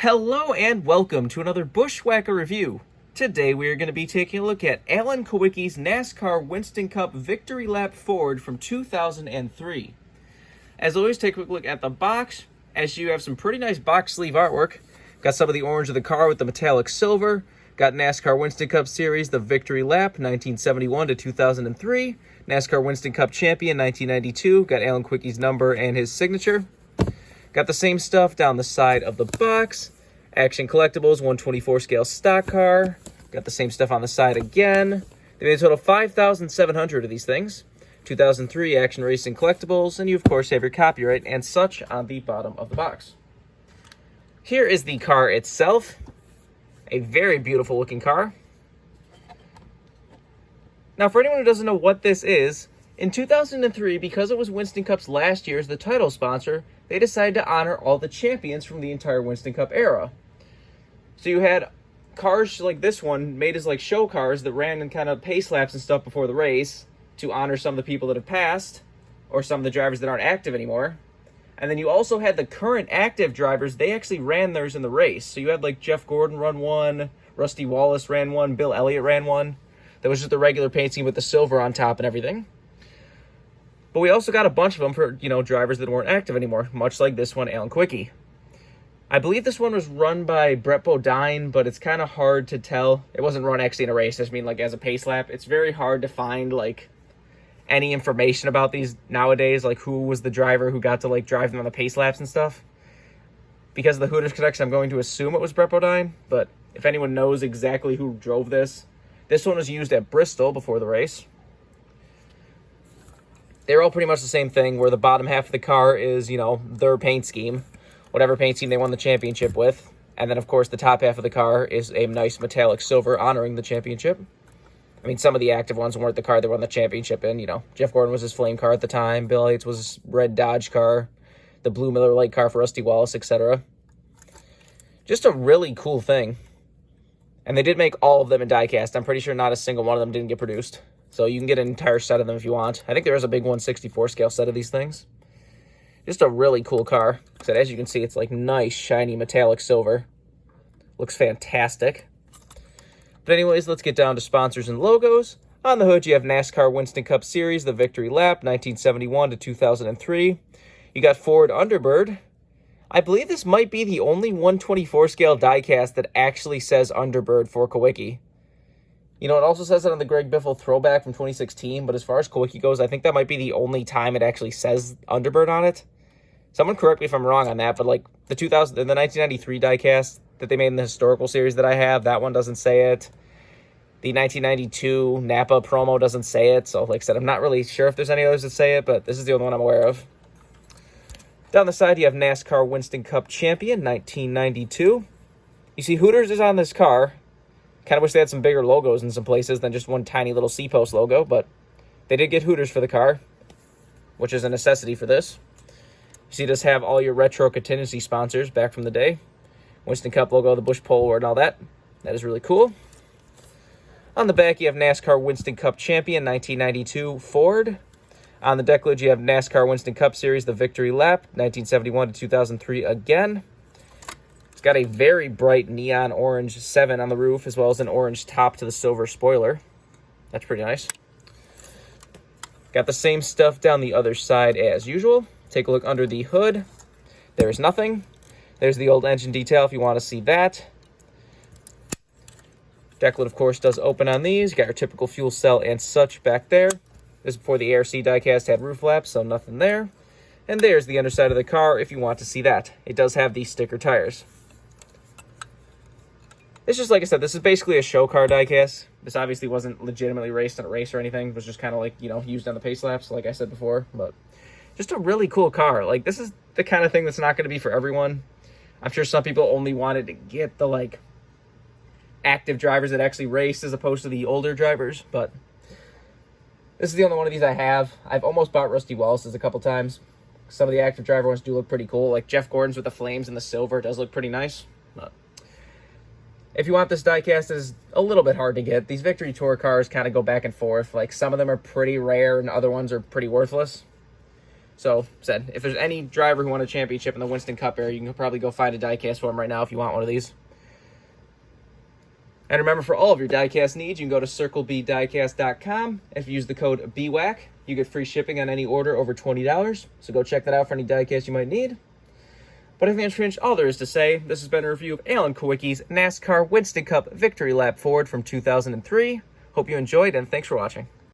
Hello and welcome to another Bushwhacker review. Today we are going to be taking a look at Alan Kulwicki's NASCAR Winston Cup Victory Lap Ford from 2003. As always, take a quick look at the box, as you have some pretty nice box sleeve artwork. Got some of the orange of the car with the metallic silver. Got NASCAR Winston Cup Series, the Victory Lap, 1971 to 2003. NASCAR Winston Cup Champion, 1992. Got Alan Kulwicki's number and his signature. Got the same stuff down the side of the box. Action Collectibles, 124 scale stock car. Got the same stuff on the side again. They made a total of 5,700 of these things. 2003 Action Racing Collectibles, and you of course have your copyright and such on the bottom of the box. Here is the car itself. A very beautiful looking car. Now for anyone who doesn't know what this is, in 2003, because it was Winston Cup's last year as the title sponsor, they decided to honor all the champions from the entire Winston Cup era. So you had cars like this one made as like show cars that ran in kind of pace laps and stuff before the race to honor some of the people that have passed or some of the drivers that aren't active anymore. And then you also had the current active drivers. They actually ran theirs in the race. So you had like Jeff Gordon run one, Rusty Wallace ran one, Bill Elliott ran one. That was just the regular paint scheme with the silver on top and everything. But we also got a bunch of them for, drivers that weren't active anymore, much like this one, Alan Kulwicki. I believe this one was run by Brett Bodine, but it's kind of hard to tell. It wasn't run actually in a race. I just mean like as a pace lap. It's very hard to find like any information about these nowadays, like who was the driver who got to like drive them on the pace laps and stuff. Because of the Hooters connection, I'm going to assume it was Brett Bodine, but if anyone knows exactly who drove this one was used at Bristol before the race. They're all pretty much the same thing, where the bottom half of the car is, their paint scheme, whatever paint scheme they won the championship with. And then, of course, the top half of the car is a nice metallic silver honoring the championship. I mean, some of the active ones weren't the car they won the championship in, Jeff Gordon was his flame car at the time. Bill Elliott's was his red Dodge car. The blue Miller Lite car for Rusty Wallace, etc. Just a really cool thing. And they did make all of them in Diecast. I'm pretty sure not a single one of them didn't get produced. So you can get an entire set of them if you want. I think there is a big 164 scale set of these things. Just a really cool car. So as you can see, it's like nice, shiny, metallic silver. Looks fantastic. But anyways, let's get down to sponsors and logos. On the hood, you have NASCAR Winston Cup Series, the Victory Lap, 1971 to 2003. You got Ford Underbird. I believe this might be the only 124 scale diecast that actually says Underbird for Kulwicki. It also says it on the Greg Biffle throwback from 2016, but as far as Kulwicki goes, I think that might be the only time it actually says Underbird on it. Someone correct me if I'm wrong on that, but like the 1993 diecast that they made in the historical series that I have, that one doesn't say it. The 1992 Napa promo doesn't say it, so like I said, I'm not really sure if there's any others that say it, but this is the only one I'm aware of. Down the side, you have NASCAR Winston Cup Champion, 1992. You see Hooters is on this car. Kind of wish they had some bigger logos in some places than just one tiny little C-post logo, but they did get Hooters for the car, which is a necessity for this. You see, it does have all your retro contingency sponsors back from the day. Winston Cup logo, the Bush Polo, and all that. That is really cool. On the back, you have NASCAR Winston Cup Champion, 1992 Ford. On the deck lid, you have NASCAR Winston Cup Series, the Victory Lap, 1971 to 2003 again. It's got a very bright neon orange 7 on the roof, as well as an orange top to the silver spoiler. That's pretty nice. Got the same stuff down the other side as usual. Take a look under the hood. There's nothing. There's the old engine detail if you want to see that. Deck lid, of course, does open on these. You got your typical fuel cell and such back there. This is before the ARC diecast had roof flaps, so nothing there. And there's the underside of the car if you want to see that. It does have these sticker tires. It's just, like I said, this is basically a show car diecast. This obviously wasn't legitimately raced in a race or anything. It was just kind of like, used on the pace laps, like I said before. But just a really cool car. Like, this is the kind of thing that's not going to be for everyone. I'm sure some people only wanted to get the, like, active drivers that actually race as opposed to the older drivers. But this is the only one of these I have. I've almost bought Rusty Wallace's a couple times. Some of the active driver ones do look pretty cool. Like, Jeff Gordon's with the flames and the silver does look pretty nice. But if you want this diecast, it is a little bit hard to get. These Victory Tour cars kind of go back and forth. Like, some of them are pretty rare and other ones are pretty worthless. So, said, if there's any driver who won a championship in the Winston Cup era, you can probably go find a diecast for him right now if you want one of these. And remember, for all of your diecast needs, you can go to circlebdiecast.com. If you use the code BWhack, you get free shipping on any order over $20. So go check that out for any diecast you might need. But I think that's pretty much all there is to say. This has been a review of Alan Kulwicki's NASCAR Winston Cup Victory Lap Ford from 2003. Hope you enjoyed, and thanks for watching.